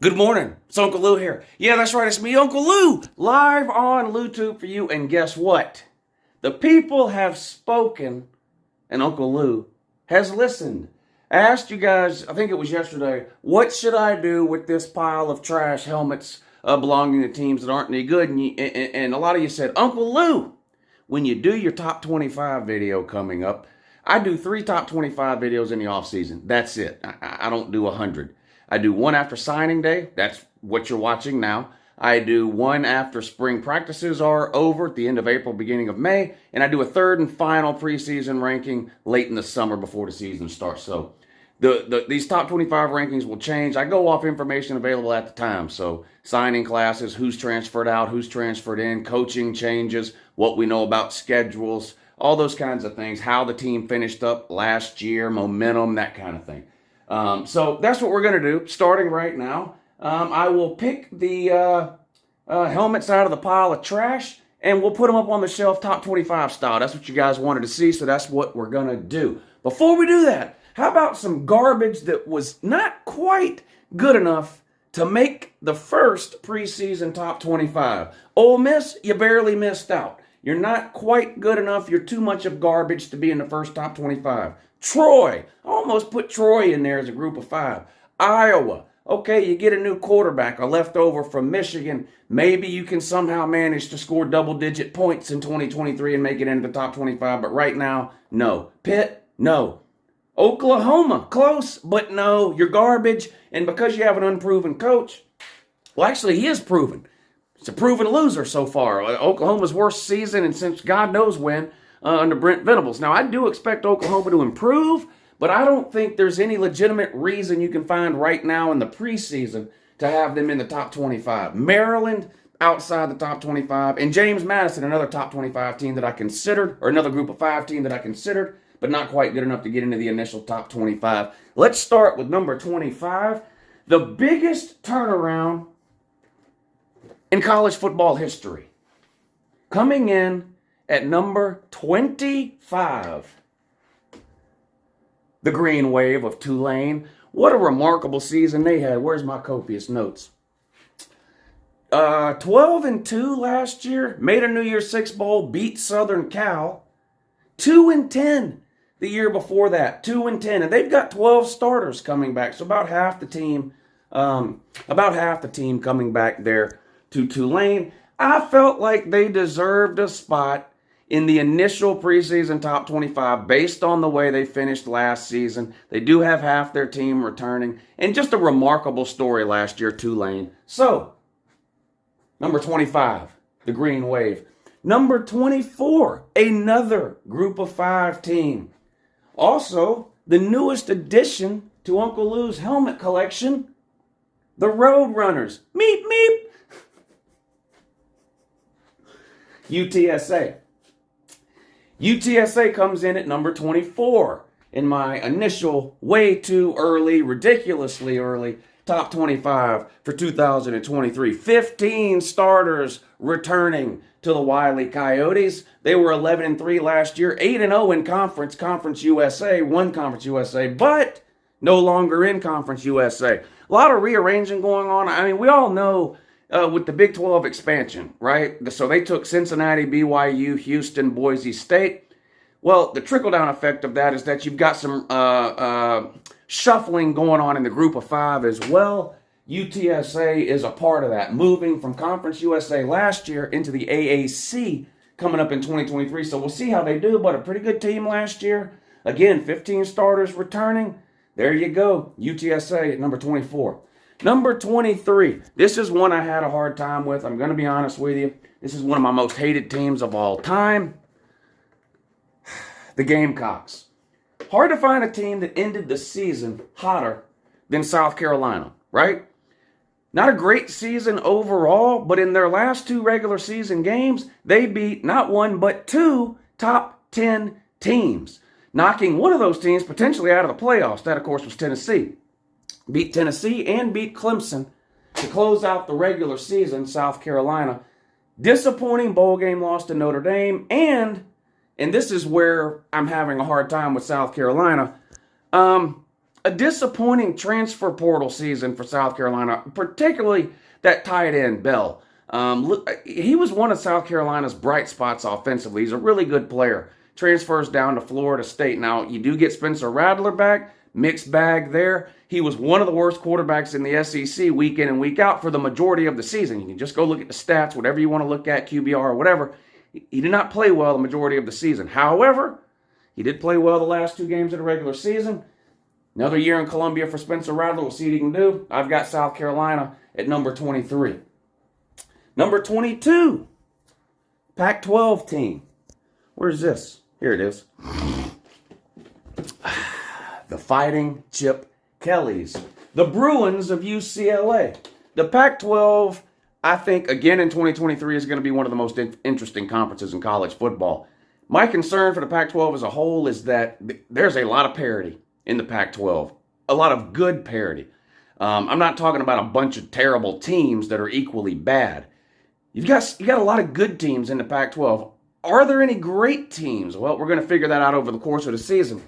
Good morning. It's Uncle Lou here. Yeah, that's right. It's me, Uncle Lou, live on LouTube for you. And guess what? The people have spoken, and Uncle Lou has listened. I asked you guys, I think it was yesterday, what should I do with this pile of trash helmets belonging to teams that aren't any good? And a lot of you said, Uncle Lou, when you do your top 25 video coming up, I do 3 top 25 videos in the off season. That's it. I don't do 100. I do one after signing day. That's what you're watching now. I do one after spring practices are over at the end of April, beginning of May. And I do a third and final preseason ranking late in the summer before the season starts. So these top 25 rankings will change. I go off information available at the time. So signing classes, who's transferred out, who's transferred in, coaching changes, what we know about schedules, all those kinds of things, how the team finished up last year, momentum, that kind of thing. So that's what we're going to do starting right now. I will pick the helmets out of the pile of trash and we'll put them up on the shelf top 25 style. That's what you guys wanted to see, so that's what we're going to do. Before we do that, how about some garbage that was not quite good enough to make the first preseason top 25? Ole Miss, you barely missed out. You're not quite good enough. You're too much of garbage to be in the first top 25. Troy, almost put Troy in there as a group of 5. Iowa, okay, you get a new quarterback, a leftover from Michigan. Maybe you can somehow manage to score double-digit points in 2023 and make it into the top 25, but right now, no. Pitt, no. Oklahoma, close, but no. You're garbage, and because you have an unproven coach, well, actually, he is proven. It's a proven loser so far. Oklahoma's worst season, and since God knows when, under Brent Venables. Now, I do expect Oklahoma to improve, but I don't think there's any legitimate reason you can find right now in the preseason to have them in the top 25. Maryland, outside the top 25, and James Madison, another top 25 team that I considered, or another group of 5 team that I considered, but not quite good enough to get into the initial top 25. Let's start with number 25, the biggest turnaround in college football history. Coming in at number 25, the Green Wave of Tulane. What a remarkable season they had. Where's my copious notes? 12-2 last year, made a New Year's Six Bowl, beat Southern Cal. 2-10 the year before that, 2-10, and they've got 12 starters coming back, so about half the team coming back there to Tulane. I felt like they deserved a spot in the initial preseason top 25 based on the way they finished last season. They do have half their team returning, and just a remarkable story last year, Tulane. So, number 25, the Green Wave. Number 24, another group of 5 team. Also, the newest addition to Uncle Lou's helmet collection, the Roadrunners. Meep, meep. UTSA. UTSA comes in at number 24 in my initial way too early, ridiculously early top 25 for 2023. 15 starters returning to the Wile E. Coyotes. They were 11-3 last year, 8-0 in Conference USA, won Conference USA, but no longer in Conference USA. A lot of rearranging going on. I mean, we all know with the Big 12 expansion, right? So they took Cincinnati, BYU, Houston, Boise State. Well, the trickle-down effect of that is that you've got some shuffling going on in the group of 5 as well. UTSA is a part of that, moving from Conference USA last year into the AAC coming up in 2023. So we'll see how they do, but a pretty good team last year. Again, 15 starters returning. There you go, UTSA at number 24. Number 23, this is one I had a hard time with. I'm going to be honest with you. This is one of my most hated teams of all time. The Gamecocks. Hard to find a team that ended the season hotter than South Carolina, right? Not a great season overall, but in their last 2 regular season games, they beat not 1 but 2 top 10 teams, knocking one of those teams potentially out of the playoffs. That, of course, was Tennessee. Beat Tennessee and beat Clemson to close out the regular season. South Carolina, disappointing bowl game loss to Notre Dame, and this is where I'm having a hard time with South Carolina. a disappointing transfer portal season for South Carolina, particularly that tight end, Bell. He was one of South Carolina's bright spots offensively. He's a really good player. Transfers down to Florida State. Now, you do get Spencer Rattler back. Mixed bag there. He was one of the worst quarterbacks in the SEC week in and week out for the majority of the season. You can just go look at the stats, whatever you want to look at, QBR or whatever. He did not play well the majority of the season. However, he did play well the last 2 games of the regular season. Another year in Columbia for Spencer Rattler. We'll see what he can do. I've got South Carolina at number 23. Number 22, Pac-12 team. Where's this? Here it is. The Fighting Chip Kellys. The Bruins of UCLA. The Pac-12, I think, again in 2023 is going to be one of the most interesting conferences in college football. My concern for the Pac-12 as a whole is that there's a lot of parity in the Pac-12. A lot of good parity. I'm not talking about a bunch of terrible teams that are equally bad. You got a lot of good teams in the Pac-12. Are there any great teams? Well, we're going to figure that out over the course of the season.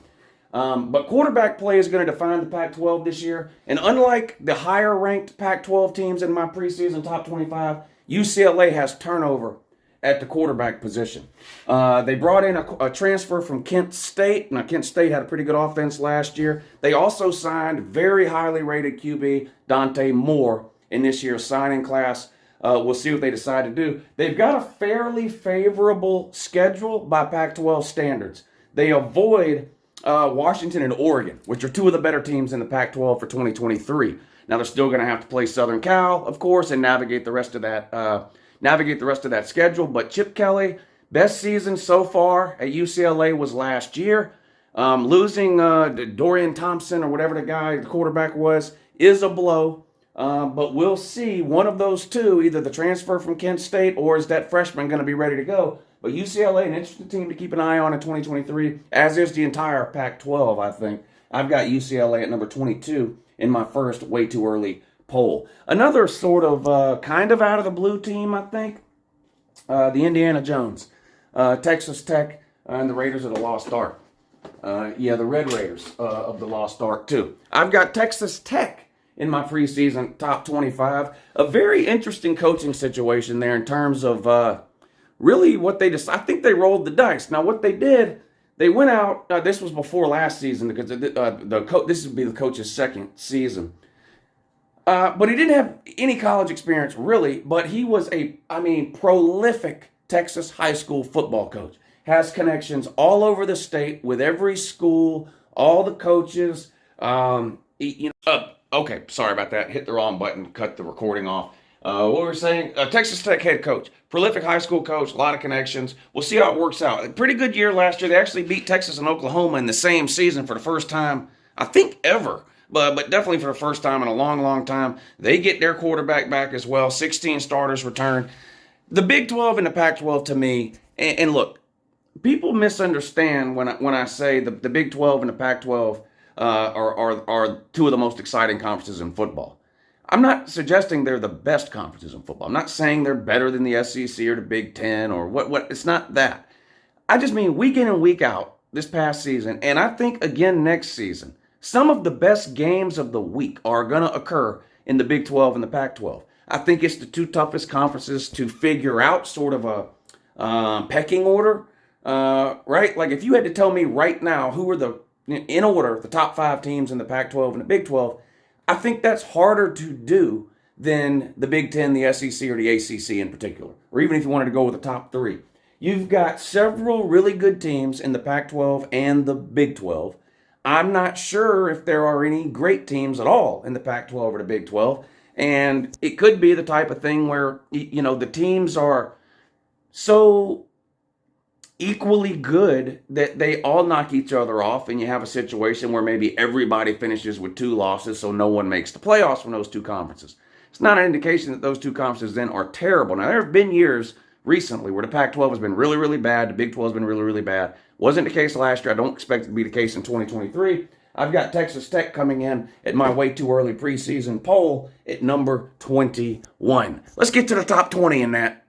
But quarterback play is going to define the Pac-12 this year. And unlike the higher-ranked Pac-12 teams in my preseason top 25, UCLA has turnover at the quarterback position. They brought in a transfer from Kent State. Now, Kent State had a pretty good offense last year. They also signed very highly rated QB Dante Moore in this year's signing class. We'll see what they decide to do. They've got a fairly favorable schedule by Pac-12 standards. They avoid Washington and Oregon, which are 2 of the better teams in the Pac-12 for 2023. Now they're still going to have to play Southern Cal, of course, and navigate the rest of that schedule. But Chip Kelly, best season so far at UCLA was last year. Losing Dorian Thompson or whatever the quarterback was, is a blow. But we'll see one of those 2, either the transfer from Kent State or is that freshman going to be ready to go. But UCLA, an interesting team to keep an eye on in 2023, as is the entire Pac-12, I think. I've got UCLA at number 22 in my first way too early poll. Another sort of kind of out of the blue team, I think, the Indiana Jones, Texas Tech, and the Raiders of the Lost Ark. The Red Raiders of the Lost Ark, too. I've got Texas Tech in my preseason top 25. A very interesting coaching situation there in terms of really what they decided. I think they rolled the dice. Now, what they did, they went out. This was before last season because this would be the coach's second season. But he didn't have any college experience, really. But he was prolific Texas high school football coach. Has connections all over the state with every school, all the coaches. Okay, sorry about that. Hit the wrong button, cut the recording off. What were we saying? Texas Tech head coach, prolific high school coach, a lot of connections. We'll see how it works out. A pretty good year last year. They actually beat Texas and Oklahoma in the same season for the first time, I think, ever. But definitely for the first time in a long, long time. They get their quarterback back as well. 16 starters return. The Big 12 and the Pac-12 to me, and look, people misunderstand when I say the Big 12 and the Pac-12 are 2 of the most exciting conferences in football. I'm not suggesting they're the best conferences in football. I'm not saying they're better than the SEC or the Big Ten or what. It's not that. I just mean week in and week out this past season, and I think again next season, some of the best games of the week are going to occur in the Big 12 and the Pac-12. I think it's the 2 toughest conferences to figure out sort of a pecking order, right? Like if you had to tell me right now who are in order, the top 5 teams in the Pac-12 and the Big 12, I think that's harder to do than the Big Ten, the SEC, or the ACC in particular, or even if you wanted to go with the top 3. You've got several really good teams in the Pac-12 and the Big 12. I'm not sure if there are any great teams at all in the Pac-12 or the Big 12, and it could be the type of thing where, the teams are so equally good that they all knock each other off, and you have a situation where maybe everybody finishes with 2 losses, so no one makes the playoffs from those 2 conferences. It's not an indication that those 2 conferences then are terrible. Now, there have been years recently where the Pac-12 has been really, really bad. The Big 12 has been really, really bad. Wasn't the case last year. I don't expect it to be the case in 2023. I've got Texas Tech coming in at my way too early preseason poll at number 21. Let's get to the top 20 in that.